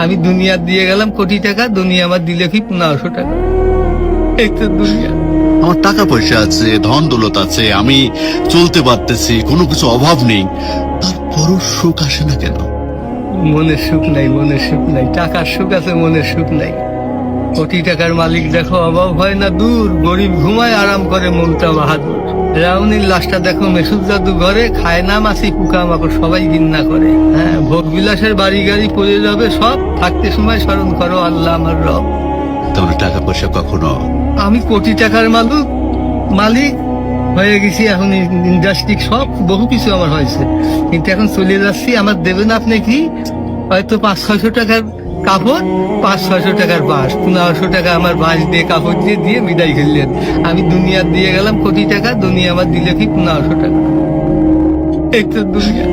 আমি দুনিয়া দিয়ে গেলাম কোটি টাকা, দুনিয়া আমার দিলে কি 1500 টাকা। এই তো দুনিয়া। আমার টাকা পয়সা আছে, ধন দৌলত আছে, আমি চলতে পারতেছি, কোনো কিছু অভাব নেই, তারপরও সুখ আসে না কেন? মনের সুখ নাই, মনের সুখ নাই। টাকার সুখ আছে, মনের সুখ নাই। কোটি টাকার মালিক দেখো অভাব হয় না দূর, গরিব ঘুমায় আরাম করে মনটা বাহাদুর। রাউনির লাশটা দেখো মেসুদ জাদু ঘরে, খায় না মাছি পোকা মাকড় সবাই ঘিন্না করে। হ্যাঁ, ভোগ বিলাসের বাড়ি গাড়ি পড়ে যাবে সব, থাকতে সময় স্মরণ করো আল্লাহ আমার রব। তাহলে টাকা পয়সা কখনো আমি কোটি টাকার মালিক হয়ে গেছি, এখন ইন্ডাস্ট্রি সব বহু কিছু আমার হয়েছে, কিন্তু এখন চলে যাচ্ছি। আমার দেবেন আপনি কি হয়তো 500-600 টাকার কাপড়, 500-600 টাকার বাঁশ, 1500 টাকা আমার বাঁশ দিয়ে কাপড় দিয়ে বিদায় খেললেন। আমি দুনিয়া দিয়ে গেলাম কোটি টাকা, দুনিয়া আমার দিলে কি 1500 টাকা। এই তো দুনিয়া।